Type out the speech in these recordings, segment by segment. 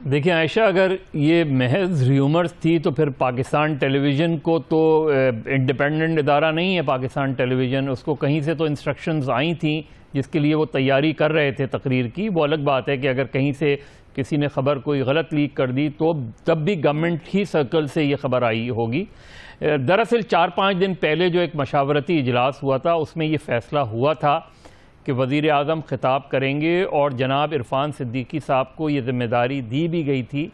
دیکھیں عائشہ، اگر یہ محض ریومرز تھی تو پھر پاکستان ٹیلی ویژن کو تو انڈیپینڈنٹ ادارہ نہیں ہے پاکستان ٹیلی ویژن، اس کو کہیں سے تو انسٹرکشنز آئی تھیں جس کے لیے وہ تیاری کر رہے تھے تقریر کی. وہ الگ بات ہے کہ اگر کہیں سے کسی نے خبر کوئی غلط لیک کر دی تو تب بھی گورنمنٹ ہی سرکل سے یہ خبر آئی ہوگی. دراصل 4-5 دن پہلے جو ایک مشاورتی اجلاس ہوا تھا اس میں یہ فیصلہ ہوا تھا کہ وزیر اعظم خطاب کریں گے، اور جناب عرفان صدیقی صاحب کو یہ ذمہ داری دی بھی گئی تھی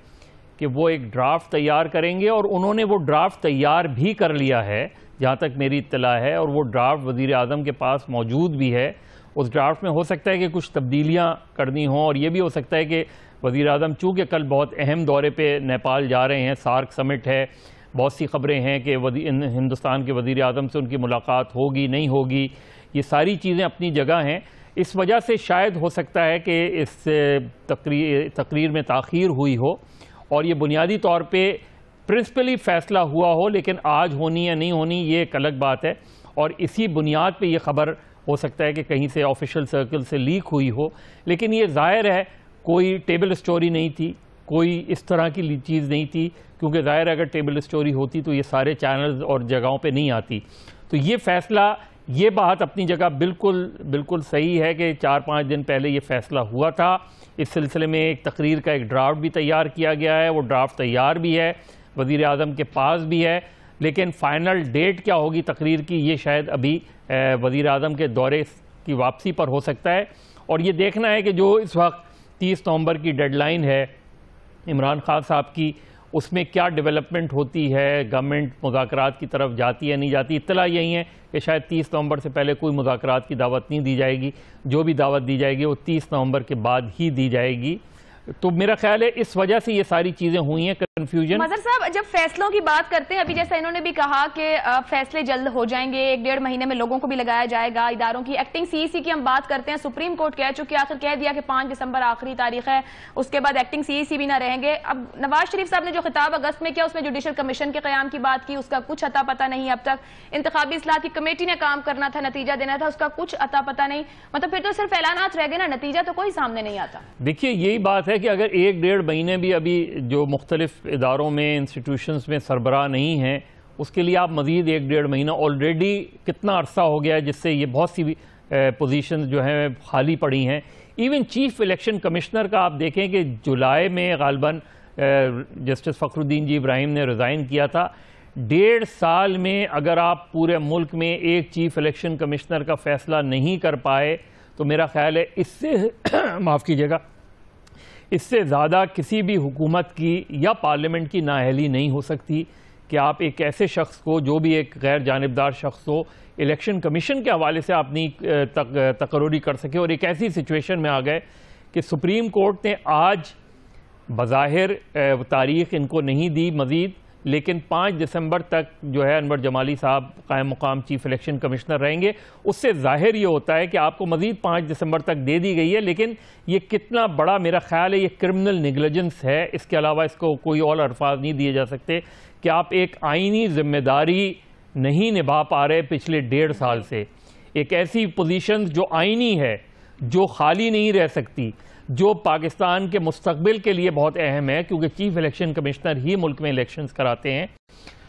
کہ وہ ایک ڈرافٹ تیار کریں گے، اور انہوں نے وہ ڈرافٹ تیار بھی کر لیا ہے جہاں تک میری اطلاع ہے، اور وہ ڈرافٹ وزیر اعظم کے پاس موجود بھی ہے. اس ڈرافٹ میں ہو سکتا ہے کہ کچھ تبدیلیاں کرنی ہوں، اور یہ بھی ہو سکتا ہے کہ وزیر اعظم چونکہ کل بہت اہم دورے پہ نیپال جا رہے ہیں، سارک سمٹ ہے، بہت سی خبریں ہیں کہ ہندوستان کے وزیر اعظم سے ان کی ملاقات ہوگی نہیں ہوگی، یہ ساری چیزیں اپنی جگہ ہیں. اس وجہ سے شاید ہو سکتا ہے کہ اس تقریر میں تاخیر ہوئی ہو، اور یہ بنیادی طور پہ پرنسپلی فیصلہ ہوا ہو، لیکن آج ہونی یا نہیں ہونی یہ ایک الگ بات ہے، اور اسی بنیاد پہ یہ خبر ہو سکتا ہے کہ کہیں سے آفیشل سرکل سے لیک ہوئی ہو. لیکن یہ ظاہر ہے کوئی ٹیبل سٹوری نہیں تھی، کوئی اس طرح کی چیز نہیں تھی، کیونکہ ظاہر ہے اگر ٹیبل سٹوری ہوتی تو یہ سارے چینلز اور جگہوں پہ نہیں آتی. تو یہ فیصلہ، یہ بات اپنی جگہ بالکل صحیح ہے کہ 4-5 دن پہلے یہ فیصلہ ہوا تھا. اس سلسلے میں ایک تقریر کا ایک ڈرافٹ بھی تیار کیا گیا ہے، وہ ڈرافٹ تیار بھی ہے، وزیر اعظم کے پاس بھی ہے، لیکن فائنل ڈیٹ کیا ہوگی تقریر کی یہ شاید ابھی وزیر اعظم کے دورے کی واپسی پر ہو سکتا ہے. اور یہ دیکھنا ہے کہ جو اس وقت 30 نومبر کی ڈیڈ لائن ہے عمران خان صاحب کی، اس میں کیا ڈیولپمنٹ ہوتی ہے، گورنمنٹ مذاکرات کی طرف جاتی ہے نہیں جاتی. اطلاع یہی ہے کہ شاید 30 نومبر سے پہلے کوئی مذاکرات کی دعوت نہیں دی جائے گی، جو بھی دعوت دی جائے گی وہ 30 نومبر کے بعد ہی دی جائے گی. تو میرا خیال ہے اس وجہ سے یہ ساری چیزیں ہوئی ہیں، کنفیوژن. مظہر صاحب، جب فیصلوں کی بات کرتے ہیں، ابھی جیسا انہوں نے بھی کہا کہ فیصلے جلد ہو جائیں گے، 1-1.5 مہینے میں لوگوں کو بھی لگایا جائے گا. اداروں کی ایکٹنگ CEC کی ہم بات کرتے ہیں، سپریم کورٹ کہہ چکی، آخر کہہ دیا کہ 5 دسمبر آخری تاریخ ہے، اس کے بعد ایکٹنگ CEC بھی نہ رہیں گے. اب نواز شریف صاحب نے جو خطاب اگست میں کیا، اس میں جوڈیشل کمیشن کے قیام کی بات کی، اس کا کچھ اتا پتہ نہیں اب تک. انتخابی اصلاحات کی کمیٹی نے کام کرنا تھا، نتیجہ دینا تھا، اس کا کچھ اتا پتہ نہیں. مطلب پھر تو صرف اعلانات رہ گئے نا، نتیجہ تو کوئی سامنے نہیں آتا. دیکھیے یہی بات ہے کہ اگر 1-1.5 مہینے بھی ابھی جو مختلف اداروں میں انسٹیٹیوشنز میں سربراہ نہیں ہیں، اس کے لیے آپ مزید 1-1.5 مہینہ، آلریڈی کتنا عرصہ ہو گیا جس سے یہ بہت سی پوزیشنز جو ہیں خالی پڑی ہیں. ایون چیف الیکشن کمشنر کا آپ دیکھیں کہ جولائی میں غالباً جسٹس فخر الدین جی ابراہیم نے ریزائن کیا تھا. 1.5 سال میں اگر آپ پورے ملک میں ایک چیف الیکشن کمشنر کا فیصلہ نہیں کر پائے تو میرا خیال ہے اس سے معاف کیجیے گا، اس سے زیادہ کسی بھی حکومت کی یا پارلیمنٹ کی نااہلی نہیں ہو سکتی کہ آپ ایک ایسے شخص کو، جو بھی ایک غیر جانبدار شخص ہو، الیکشن کمیشن کے حوالے سے آپ نہیں تقرری کر سکے. اور ایک ایسی سچویشن میں آ گئے کہ سپریم کورٹ نے آج بظاہر تاریخ ان کو نہیں دی مزید، لیکن 5 دسمبر تک جو ہے انور جمالی صاحب قائم مقام چیف الیکشن کمشنر رہیں گے. اس سے ظاہر یہ ہوتا ہے کہ آپ کو مزید 5 دسمبر تک دے دی گئی ہے، لیکن یہ کتنا بڑا میرا خیال ہے یہ کرمنل نیگلیجنس ہے. اس کے علاوہ اس کو کوئی اور الفاظ نہیں دیے جا سکتے کہ آپ ایک آئینی ذمہ داری نہیں نبھا پا رہے پچھلے 1.5 سال سے. ایک ایسی پوزیشن جو آئینی ہے، جو خالی نہیں رہ سکتی، جو پاکستان کے مستقبل کے لیے بہت اہم ہے، کیونکہ چیف الیکشن کمشنر ہی ملک میں الیکشنز کراتے ہیں.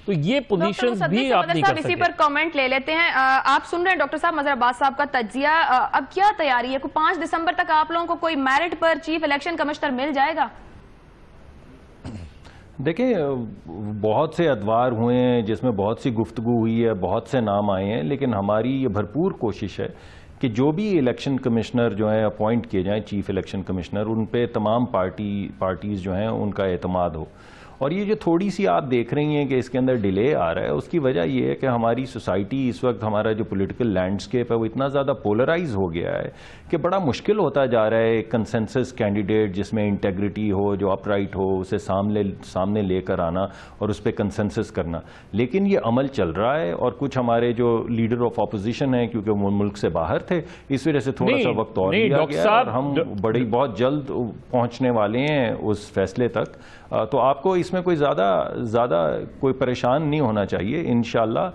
تو یہ پوزیشنز بھی آپ نہیں کر سکتے. اسی پر کامنٹ لے لیتے ہیں. آپ سن رہے ہیں ڈاکٹر صاحب مظہر عباس صاحب کا تجزیہ. اب کیا تیاری ہے؟ 5 دسمبر تک آپ لوگوں کو کوئی میرٹ پر چیف الیکشن کمشنر مل جائے گا؟ دیکھیں بہت سے ادوار ہوئے ہیں جس میں بہت سی گفتگو ہوئی ہے، بہت سے نام آئے ہیں، لیکن ہماری یہ بھرپور کوشش ہے کہ جو بھی الیکشن کمشنر جو ہیں اپوائنٹ کیے جائیں، چیف الیکشن کمشنر، ان پہ تمام پارٹیز جو ہیں ان کا اعتماد ہو. اور یہ جو تھوڑی سی آپ دیکھ رہی ہیں کہ اس کے اندر ڈیلے آ رہا ہے، اس کی وجہ یہ ہے کہ ہماری سوسائٹی اس وقت، ہمارا جو پولیٹیکل لینڈسکیپ ہے وہ اتنا زیادہ پولرائز ہو گیا ہے کہ بڑا مشکل ہوتا جا رہا ہے ایک کنسنسس کینڈیڈیٹ جس میں انٹیگریٹی ہو، جو اپ رائٹ ہو، اسے سامنے لے کر آنا اور اس پہ کنسنسس کرنا. لیکن یہ عمل چل رہا ہے، اور کچھ ہمارے جو لیڈر آف اپوزیشن ہیں، کیونکہ وہ ملک سے باہر تھے، اس وجہ سے تھوڑا سا وقت اور لیا گیا، اور ہم بہت جلد پہنچنے والے ہیں اس فیصلے تک. تو آپ کو اس میں کوئی زیادہ کوئی پریشان نہیں ہونا چاہیے. انشاءاللہ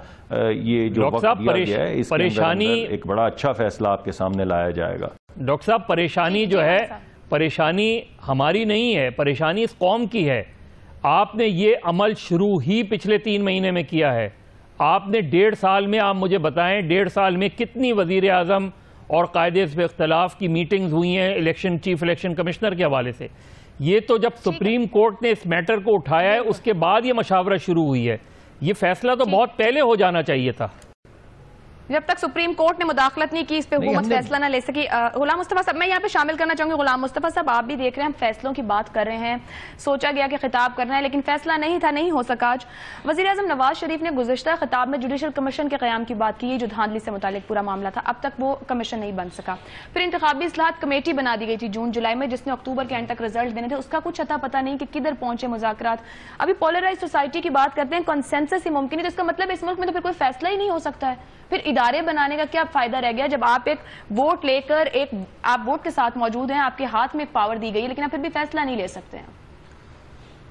یہ جو وقت دیا گیا ہے اس کے اندر ایک بڑا اچھا فیصلہ آپ کے سامنے لایا جائے گا. ڈاکٹر صاحب پریشانی جو ہے، پریشانی ہماری نہیں ہے، پریشانی اس قوم کی ہے. آپ نے یہ عمل شروع ہی پچھلے 3 مہینے میں کیا ہے. آپ نے 1.5 سال میں، آپ مجھے بتائیں 1.5 سال میں کتنی وزیر اعظم اور قائد حزب اختلاف کی میٹنگز ہوئی ہیں چیف الیکشن کمشنر کے حوالے سے. یہ تو جب سپریم کورٹ نے اس میٹر کو اٹھایا ہے اس کے بعد یہ مشاورت شروع ہوئی ہے. یہ فیصلہ تو بہت پہلے ہو جانا چاہیے تھا. جب تک سپریم کورٹ نے مداخلت نہیں کی اس پہ حکومت فیصلہ نہ لے سکی. غلام مصطفیٰ صاحب میں یہاں پہ شامل کرنا چاہوں گی. غلام مصطفیٰ صاحب آپ بھی دیکھ رہے ہیں ہم فیصلوں کی بات کر رہے ہیں, سوچا گیا کہ خطاب کرنا ہے لیکن فیصلہ نہیں تھا, نہیں ہو سکا. آج وزیر اعظم نواز شریف نے گزشتہ خطاب میں جوڈیشل کمیشن کے قیام کی بات کی, جو دھاندلی سے متعلق پورا معاملہ تھا, اب تک وہ کمیشن نہیں بن سکا. پھر انتخابی اصلاحات کمیٹی بنا دی گئی تھی جون جولائی میں جس نے اکتوبر کے اینڈ تک رزلٹ دینے تھے, اس کا کچھ اتا پتہ نہیں کہ کدھر پہنچے مذاکرات. ابھی پولرائز سوسائٹی کی بات کرتے ہیں, کنسنسس ہی ممکن ہے, تو اس کا مطلب اس ملک میں تو پھر کوئی فیصلہ ہی نہیں ہو سکتا ہے. پھر ادارے بنانے کا کیا فائدہ رہ گیا جب آپ ایک ووٹ لے کر آپ ووٹ کے ساتھ موجود ہیں, آپ کے ہاتھ میں پاور دی گئی ہے لیکن آپ پھر بھی فیصلہ نہیں لے سکتے ہیں.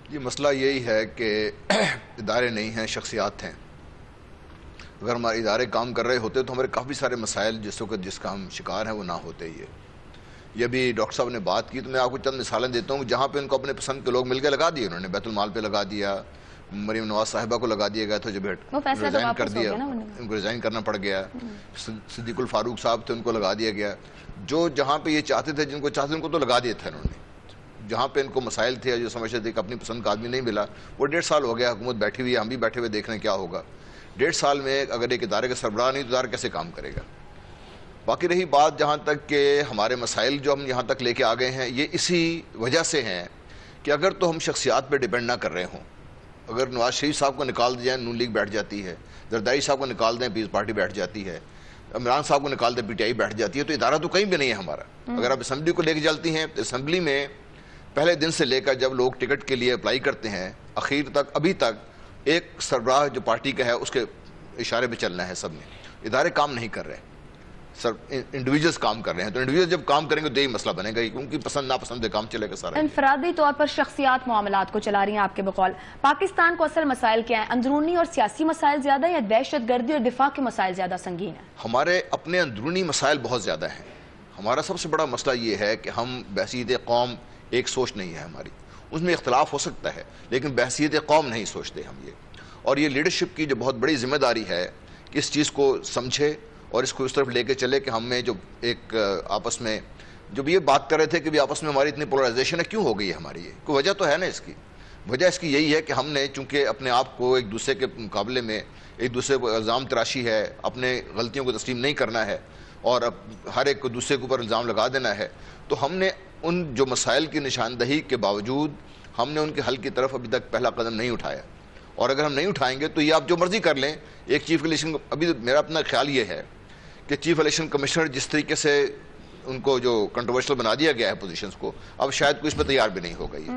یہ مسئلہ یہی ہے کہ ادارے نہیں ہیں, شخصیات ہیں. اگر ہمارے ادارے کام کر رہے ہوتے تو ہمارے کافی سارے مسائل جس کا ہم شکار ہیں وہ نہ ہوتے. یہ بھی ڈاکٹر صاحب نے بات کی تو میں آپ کو چند مثالیں دیتا ہوں جہاں پہ ان کو اپنے پسند کے لوگ مل کے لگا دیے. انہوں نے بیت المال پہ لگا دیا, مریم نواز صاحبہ کو لگا دیا گیا تھا جب ریزائن کر دیا, ان کو ریزائن کرنا پڑ گیا. صدیق الفاروق صاحب تھے, ان کو لگا دیا گیا. جو جہاں پہ یہ چاہتے تھے, جن کو چاہتے ان کو تو لگا دیا تھا انہوں نے. جہاں پہ ان کو مسائل تھے, جو سمجھتے تھے کہ اپنی پسند کا آدمی نہیں ملا, وہ 1.5 سال ہو گیا حکومت بیٹھی ہوئی ہے, ہم بھی بیٹھے ہوئے دیکھ رہے ہیں کیا ہوگا. 1.5 سال میں اگر ایک ادارے کا سربراہ نہیں تو ادارہ کیسے کام کرے گا. باقی رہی بات جہاں تک کہ ہمارے مسائل جو ہم یہاں تک لے کے آ گئے ہیں, یہ اسی وجہ سے ہیں کہ اگر تو ہم شخصیات پہ ڈیپینڈ نہ کر رہے ہوں. اگر نواز شریف صاحب کو نکال دیا جائے, نون لیگ بیٹھ جاتی ہے. زرداری صاحب کو نکال دیں, پیپلز پارٹی بیٹھ جاتی ہے. عمران صاحب کو نکال دیں, پی ٹی آئی بیٹھ جاتی ہے. تو ادارہ تو کہیں بھی نہیں ہے ہمارا. اگر آپ اسمبلی کو لے کے چلتی ہیں تو اسمبلی میں پہلے دن سے لے کر جب لوگ ٹکٹ کے لیے اپلائی کرتے ہیں اخیر تک, ابھی تک ایک سربراہ جو پارٹی کا ہے اس کے اشارے پہ چلنا ہے سب نے. ادارے کام نہیں کر رہے, انڈیویجلز کام کر رہے ہیں. تو انڈیویجل جب کام کریں گے تو یہی مسئلہ بنے گا, کیونکہ پسند ناپسند کام چلے گا سارا. انفرادی طور پر شخصیات معاملات کو چلا رہی ہیں آپ کے بقول. پاکستان کو اصل مسائل کیا ہیں؟ اندرونی اور سیاسی مسائل زیادہ یا دہشت گردی اور دفاع کے مسائل زیادہ سنگین ہیں؟ ہمارے اپنے اندرونی مسائل بہت زیادہ ہیں. ہمارا سب سے بڑا مسئلہ یہ ہے کہ ہم بحثیت قوم ایک سوچ نہیں ہے ہماری. اس میں اختلاف ہو سکتا ہے لیکن بحثیت قوم نہیں سوچتے ہم یہ. اور یہ لیڈرشپ کی جو بہت بڑی ذمہ داری ہے کہ اس چیز کو سمجھے اور اس کو اس طرف لے کے چلے کہ ہم میں جو ایک آپس میں جو بھی یہ بات کر رہے تھے کہ بھی آپس میں ہماری اتنی پولرائزیشن ہے, کیوں ہو گئی ہے ہماری؟ یہ کوئی وجہ تو ہے نا اس کی. وجہ اس کی یہی ہے کہ ہم نے چونکہ اپنے آپ کو ایک دوسرے کے مقابلے میں ایک دوسرے کو الزام تراشی ہے, اپنے غلطیوں کو تسلیم نہیں کرنا ہے اور اب ہر ایک کو دوسرے کے اوپر الزام لگا دینا ہے. تو ہم نے ان جو مسائل کی نشاندہی کے باوجود ہم نے ان کے حل کی طرف ابھی تک پہلا قدم نہیں اٹھایا. اور اگر ہم نہیں اٹھائیں گے تو یہ آپ جو مرضی کر لیں. ایک چیف الیکشن, ابھی میرا اپنا خیال یہ ہے کہ چیف الیکشن کمشنر جس طریقے سے ان کو جو کنٹروورشل بنا دیا گیا ہے پوزیشنز کو, اب شاید کوئی اس پہ تیار بھی نہیں ہو گئی.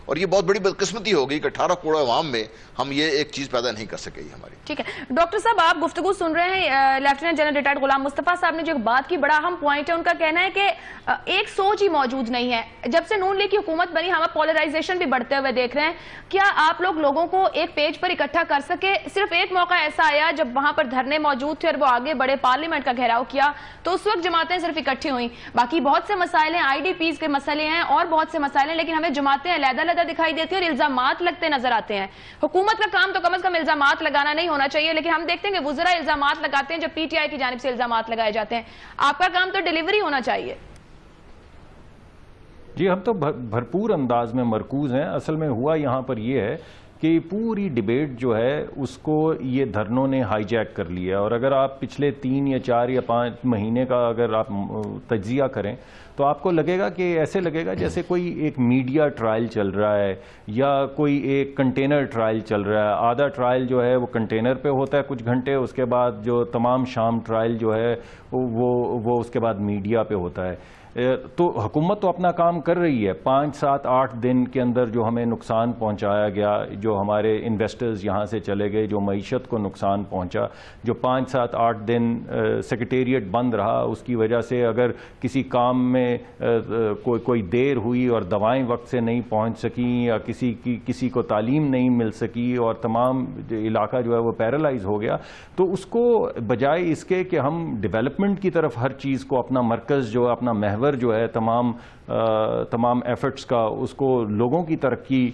اور یہ بہت بڑی بدقسمتی ہوگی کہ 18 کروڑ عوام میں ہم یہ ایک چیز پیدا نہیں کر سکے ہماری. ٹھیک ہے ڈاکٹر صاحب, آپ گفتگو سن رہے ہیں. Lieutenant general retired Ghulam Mustafa صاحب نے جو ایک بات کی, بڑا اہم پوائنٹ ہے. ان کا کہنا ہے کہ ایک سوچ ہی موجود نہیں ہے. جب سے نون لیگ کی حکومت بنی ہم پولرائزیشن بھی بڑھتے ہوئے دیکھ رہے ہیں. کیا آپ لوگ لوگوں کو ایک پیج پر اکٹھا کر سکے؟ صرف ایک موقع ایسا آیا جب وہاں پر دھرنے موجود تھے اور وہ آگے بڑے, پارلیمنٹ کا گھیراؤ کیا, تو اس وقت جماعتیں صرف اکٹھی ہوئیں. باقی بہت سے مسائل ہیں, آئی ڈی پیز کے مسئلے ہیں اور بہت سے مسائل ہیں, لیکن ہمیں جماعتیں علیحدہ علیحدہ دکھائی دیتی ہیں اور الزامات لگتے نظر آتے ہیں. حکومت کا کام تو کم از کم الزامات لگانا نہیں ہونا چاہیے, لیکن ہم دیکھتے ہیں کہ وزراء الزامات لگاتے ہیں جب پی ٹی آئی کی جانب سے الزامات لگائے جاتے ہیں. آپ کا کام تو ڈیلیوری ہونا چاہیے. جی ہم تو بھرپور انداز میں مرکوز ہیں. اصل میں ہوا یہاں پر یہ ہے کہ پوری ڈیبیٹ جو ہے اس کو یہ دھرنوں نے ہائی جیک کر لیا. اور اگر آپ پچھلے 3 یا 4 یا 5 مہینے کا اگر آپ تجزیہ کریں تو آپ کو لگے گا کہ ایسے لگے گا جیسے کوئی ایک میڈیا ٹرائل چل رہا ہے یا کوئی ایک کنٹینر ٹرائل چل رہا ہے. آدھا ٹرائل جو ہے وہ کنٹینر پہ ہوتا ہے کچھ گھنٹے, اس کے بعد جو تمام شام ٹرائل جو ہے وہ اس کے بعد میڈیا پہ ہوتا ہے. تو حکومت تو اپنا کام کر رہی ہے. 5, 7, 8 دن کے اندر جو ہمیں نقصان پہنچایا گیا, جو ہمارے انویسٹرز یہاں سے چلے گئے, جو معیشت کو نقصان پہنچا, جو 5, 7, 8 دن سیکریٹریٹ بند رہا, اس کی وجہ سے اگر کسی کام میں کوئی دیر ہوئی اور دوائیں وقت سے نہیں پہنچ سکیں یا کسی کو تعلیم نہیں مل سکی اور تمام علاقہ جو ہے وہ پیرالائز ہو گیا, تو اس کو بجائے اس کے کہ ہم ڈیولپمنٹ کی طرف ہر چیز کو اپنا مرکز جو اپنا محور محور جو ہے تمام ایفرٹس کا اس کو لوگوں کی ترقی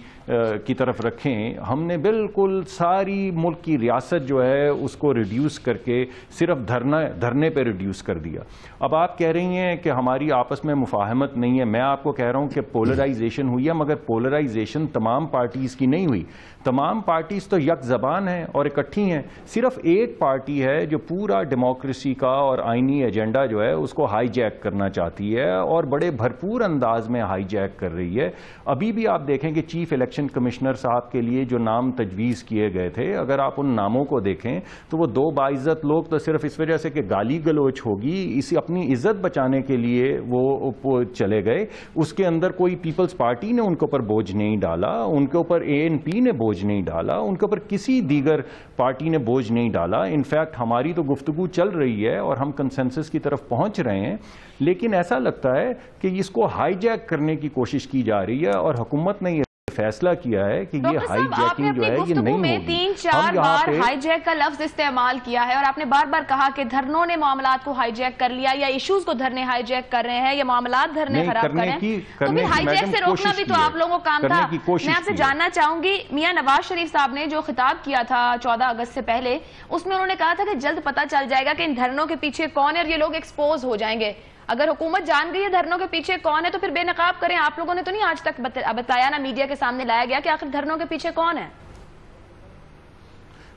کی طرف رکھیں. ہم نے بالکل ساری ملک کی ریاست جو ہے اس کو ریڈیوس کر کے صرف دھرنے پہ ریڈیوس کر دیا. اب آپ کہہ رہی ہیں کہ ہماری آپس میں مفاہمت نہیں ہے. میں آپ کو کہہ رہا ہوں کہ پولرائزیشن ہوئی ہے، مگر پولرائزیشن تمام پارٹیز کی نہیں ہوئی. تمام پارٹیز تو یک زبان ہیں اور اکٹھی ہیں. صرف ایک پارٹی ہے جو پورا ڈیموکریسی کا اور آئینی ایجنڈا جو ہے اس کو ہائی جیک کرنا چاہتی ہے اور بڑے بھرپور انداز میں ہائی جیک کر رہی ہے. ابھی بھی آپ دیکھیں کہ چیف الیکشن کمشنر صاحب کے لیے جو نام تجویز کیے گئے تھے، اگر آپ ان ناموں کو دیکھیں تو وہ دو باعزت لوگ تو صرف اس وجہ سے کہ گالی گلوچ ہوگی اسی اپنی عزت بچانے کے لیے وہ چلے گئے. اس کے اندر کوئی پیپلز پارٹی نے ان کے اوپر بوجھ نہیں ڈالا، ان کے اوپر ANP نے بوجھ نہیں ڈالا، ان کے اوپر کسی دیگر پارٹی نے بوجھ نہیں ڈالا. انفیکٹ ہماری تو گفتگو چل رہی ہے اور ہم کنسنسس کی طرف پہنچ رہے ہیں، لیکن ایسا لگتا ہے کہ اس کو ہائی جیک کرنے کی کوشش کی جا رہی ہے اور حکومت نے فیصلہ کیا ہے کہ یہ ہائی جیکنگ جو ہے یہ نہیں ہوگی. 3-4 بار ہائی جیک کا لفظ استعمال کیا ہے اور آپ نے بار بار کہا کہ دھرنوں نے معاملات کو ہائی جیک کر لیا یا ایشوز کو دھرنے ہائی جیک کر رہے ہیں یا معاملات دھرنے خراب کر رہے ہیں. تو پھر ہائی جیک سے روکنا بھی تو آپ لوگوں کو کام تھا. میں آپ سے جاننا چاہوں گی، میاں نواز شریف صاحب نے جو خطاب کیا تھا 14 اگست سے پہلے، اس میں انہوں نے کہا تھا کہ جلد پتہ چل جائے گا کہ ان دھرنوں کے پیچھے کون ہے اور یہ لوگ ایکسپوز ہو جائیں گے. اگر حکومت جان گئی ہے دھرنوں کے پیچھے کون ہے تو پھر بے نقاب کریں. آپ لوگوں نے تو نہیں آج تک بتایا، نہ میڈیا کے سامنے لایا گیا کہ آخر دھرنوں کے پیچھے کون ہے.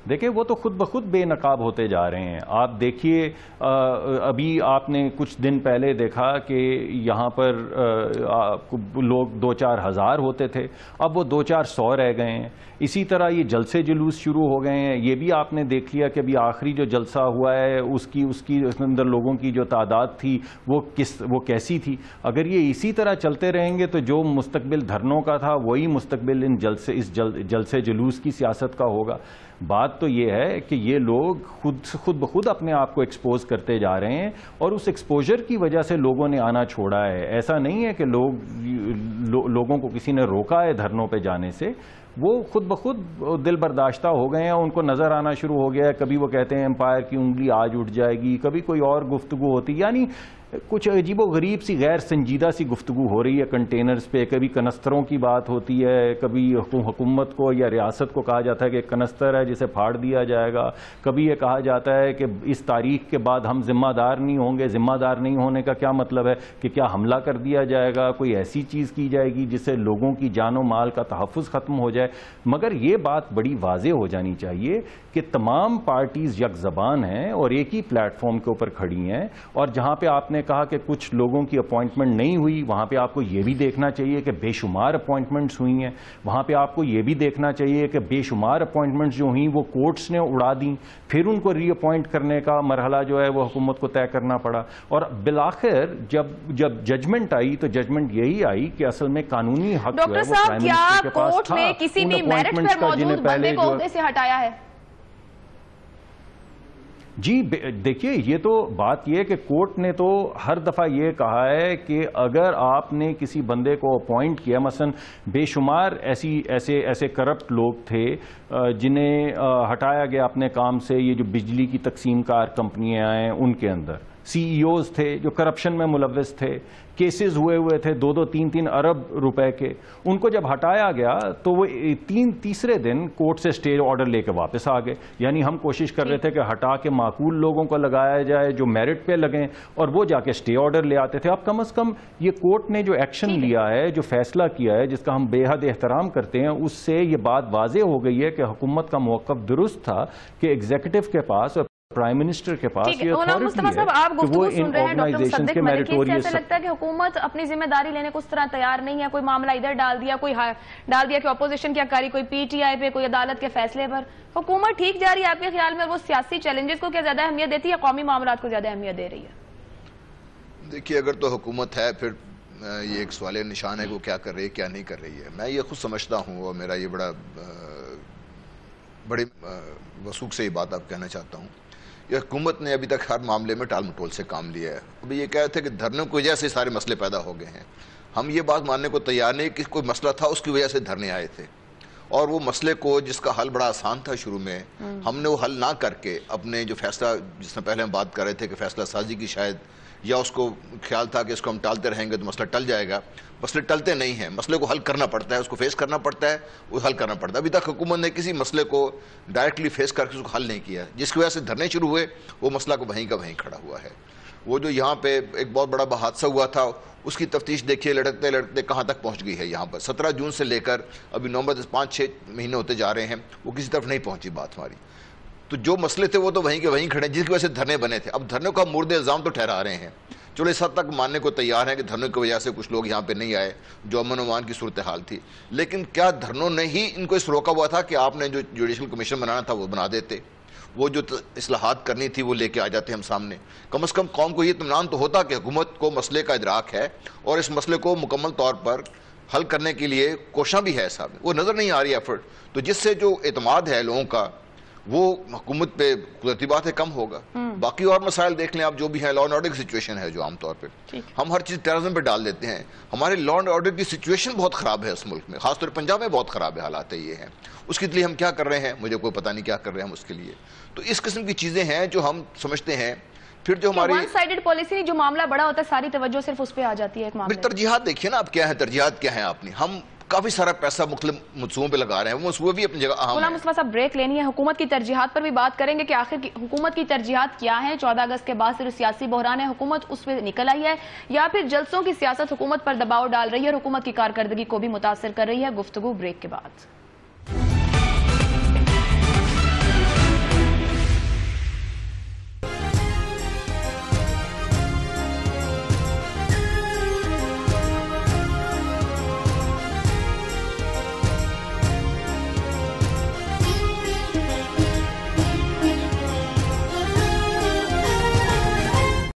دیکھیں وہ تو خود بخود بے نقاب ہوتے جا رہے ہیں. آپ دیکھیے ابھی آپ نے کچھ دن پہلے دیکھا کہ یہاں پر لوگ 2-4 ہزار ہوتے تھے، اب وہ 200-400 رہ گئے ہیں. اسی طرح یہ جلسے جلوس شروع ہو گئے ہیں. یہ بھی آپ نے دیکھ لیا کہ ابھی آخری جو جلسہ ہوا ہے اس اندر لوگوں کی جو تعداد تھی وہ کیسی تھی. اگر یہ اسی طرح چلتے رہیں گے تو جو مستقبل دھرنوں کا تھا وہی مستقبل اس جلسے جلوس کی سیاست کا ہوگا. بات تو یہ ہے کہ یہ لوگ خود بخود اپنے آپ کو ایکسپوز کرتے جا رہے ہیں اور اس ایکسپوجر کی وجہ سے لوگوں نے آنا چھوڑا ہے. ایسا نہیں ہے کہ لوگوں کو کسی نے روکا ہے دھرنوں پہ جانے سے. وہ خود بخود دل برداشتہ ہو گئے ہیں، ان کو نظر آنا شروع ہو گیا ہے. کبھی وہ کہتے ہیں امپائر کی انگلی آج اٹھ جائے گی، کبھی کوئی اور گفتگو ہوتی، یعنی کچھ عجیب و غریب سی غیر سنجیدہ سی گفتگو ہو رہی ہے کنٹینرز پہ. کبھی کنستروں کی بات ہوتی ہے، کبھی حکومت کو یا ریاست کو کہا جاتا ہے کہ کنستر ہے جسے پھاڑ دیا جائے گا. کبھی یہ کہا جاتا ہے کہ اس تاریخ کے بعد ہم ذمہ دار نہیں ہوں گے. ذمہ دار نہیں ہونے کا کیا مطلب ہے کہ کیا حملہ کر دیا جائے گا، کوئی ایسی چیز کی جائے گی جس سے لوگوں کی جان و مال کا تحفظ ختم ہو جائے. مگر یہ بات بڑی واضح ہو جانی چاہیے کہ تمام پارٹیز یک زبان ہیں اور ایک ہی پلیٹ فارم کے اوپر کھڑی ہیں. اور جہاں پہ آپ نے کہا کہ کچھ لوگوں کی اپوائنٹمنٹ نہیں ہوئی، وہاں پہ آپ کو یہ بھی دیکھنا چاہیے کہ بے شمار اپوائنٹمنٹس ہوئی ہیں. وہاں پہ آپ کو یہ بھی دیکھنا چاہیے کہ بے شمار اپوائنٹمنٹس جو ہوئیں وہ کورٹس نے اڑا دیں، پھر ان کو ری اپوائنٹ کرنے کا مرحلہ جو ہے وہ حکومت کو طے کرنا پڑا. اور بالآخر جب ججمنٹ آئی تو ججمنٹ یہی آئی کہ اصل میں قانونی حق جو ہے وہ پرائم منسٹر کے پاس تھا. نے کسی بھی میرٹ پر موجود بندے کو عہدے سے ہٹایا ہے؟ جی دیکھیے، یہ تو بات یہ کہ کورٹ نے تو ہر دفعہ یہ کہا ہے کہ اگر آپ نے کسی بندے کو اپوائنٹ کیا، مثلا بے شمار ایسے کرپٹ لوگ تھے جنہیں ہٹایا گیا اپنے کام سے. یہ جو بجلی کی تقسیم کار کمپنیاں ہیں ان کے اندر CEOs تھے جو کرپشن میں ملوث تھے، کیسز ہوئے تھے 2-3 ارب روپے کے. ان کو جب ہٹایا گیا تو وہ تیسرے دن کورٹ سے اسٹے آرڈر لے کے واپس آ گئے. یعنی ہم کوشش کر رہے تھے کہ ہٹا کے معقول لوگوں کو لگایا جائے جو میرٹ پہ لگیں، اور وہ جا کے اسٹے آرڈر لے آتے تھے. اب کم از کم یہ کورٹ نے جو ایکشن لیا ہے، جو فیصلہ کیا ہے، جس کا ہم بے حد احترام کرتے ہیں، اس سے یہ بات واضح ہو گئی ہے کہ حکومت کا موقف درست تھا کہ ایگزیکٹو کے پاس اور پرائم منسٹر کے پاس یہ اتھارٹی ہے کہ وہ ان آرگنائزیشنز کے میریٹوریس. ایسا لگتا ہے کہ حکومت اپنی ذمہ داری لینے کو اس طرح تیار نہیں ہے. کوئی معاملہ ادھر ڈال دیا کہ اپوزیشن کیا کاری، کوئی PTI پہ، کوئی عدالت کے فیصلے پر. حکومت ٹھیک جا رہی ہے آپ کے خیال میں؟ وہ سیاسی چیلنجز کو کیا زیادہ اہمیت دیتی ہے، قومی معاملات کو زیادہ اہمیت دے رہی ہے؟ دیکھیے، اگر تو حکومت ہے پھر یہ ایک سوال نشان ہے کہ وہ کیا کر رہی ہے کیا نہیں کر رہی ہے. میں یہ خود سمجھتا ہوں اور میرا یہ بڑے وثوق سے یہ بات آپ کہنا چاہتا ہوں. یہ حکومت نے ابھی تک ہر معاملے میں ٹال مٹول سے کام لیا ہے. ابھی یہ کہتے ہیں کہ دھرنوں کی وجہ سے سارے مسئلے پیدا ہو گئے ہیں. ہم یہ بات ماننے کو تیار نہیں کہ کوئی مسئلہ تھا اس کی وجہ سے دھرنے آئے تھے، اور وہ مسئلے کو جس کا حل بڑا آسان تھا شروع میں، ہم نے وہ حل نہ کر کے اپنے جو فیصلہ، جس میں پہلے ہم بات کر رہے تھے کہ فیصلہ سازی کی شاید یا اس کو خیال تھا کہ اس کو ہم ٹالتے رہیں گے تو مسئلہ ٹل جائے گا. مسئلے ٹلتے نہیں ہیں, مسئلے کو حل کرنا پڑتا ہے, اس کو فیس کرنا پڑتا ہے, وہ حل کرنا پڑتا ہے. ابھی تک حکومت نے کسی مسئلے کو ڈائریکٹلی فیس کر کے اس کو حل نہیں کیا, جس کی وجہ سے دھرنے شروع ہوئے, وہ مسئلہ کو وہیں کا وہیں کھڑا ہوا ہے. وہ جو یہاں پہ ایک بہت بڑا حادثہ ہوا تھا, اس کی تفتیش دیکھیے لڑکتے لڑکتے کہاں تک پہنچ گئی ہے. یہاں پر 17 جون سے لے کر ابھی نومبر 5-6 مہینے ہوتے جا رہے ہیں, وہ کسی طرف نہیں پہنچی بات ہماری. تو جو مسئلے تھے وہ تو وہیں کے وہیں کھڑے ہیں, جس کی وجہ سے دھرنے بنے تھے. اب دھرنے کو ہم مورد الزام تو ٹھہرا رہے ہیں, چلو اس حد تک ماننے کو تیار ہیں کہ دھرنوں کی وجہ سے کچھ لوگ یہاں پہ نہیں آئے, جو امن و امان کی صورتحال تھی. لیکن کیا دھرنوں نے ہی ان کو اس روکا ہوا تھا کہ آپ نے جو جوڈیشل کمیشن بنانا تھا وہ بنا دیتے, وہ جو اصلاحات کرنی تھی وہ لے کے آ جاتے ہم سامنے. کم از کم قوم کو یہ اطمینان تو ہوتا کہ حکومت کو مسئلے کا ادراک ہے اور اس مسئلے کو مکمل طور پر حل کرنے کے لیے کوشاں بھی ہے صاحب. وہ نظر نہیں آ رہی ایفرٹ, تو جس سے جو اعتماد ہے لوگوں کا وہ حکومت پہ قدرتی بات ہے کم ہوگا. باقی اور مسائل دیکھ لیں آپ جو بھی ہیں, لا اینڈ آرڈر کی سچویشن ہے جو عام طور پہ ہم ہر چیز ٹیررزم پہ ڈال دیتے ہیں. ہمارے لا اینڈ آرڈر کی سچویشن بہت خراب ہے اس ملک میں, خاص طور پنجاب میں بہت خراب ہے حالات یہ ہیں. اس کے لیے ہم کیا کر رہے ہیں مجھے کوئی پتہ نہیں کیا کر رہے ہیں ہم اس کے لیے. تو اس قسم کی چیزیں ہیں جو ہم سمجھتے ہیں. پھر جو ہماری ون سائیڈڈ پالیسی, جو معاملہ بڑا ہوتا ہے ساری توجہ صرف اس پہ آ جاتی ہے. ایک معاملہ ترجیحات دیکھیے نا آپ کیا ہیں, ترجیحات کیا ہیں آپ نے. ہم کافی سارا پیسہ مختلف منصوبوں پہ لگا رہے ہیں, وہ منصوبے بھی اپنی جگہ اہم ہیں. غلام مصطفیٰ صاحب بریک لینی ہے, حکومت کی ترجیحات پر بھی بات کریں گے کہ آخر حکومت کی ترجیحات کیا ہیں. 14 اگست کے بعد صرف سیاسی بحران ہے, حکومت اس پہ نکل آئی ہے, یا پھر جلسوں کی سیاست حکومت پر دباؤ ڈال رہی ہے اور حکومت کی کارکردگی کو بھی متاثر کر رہی ہے. گفتگو بریک کے بعد.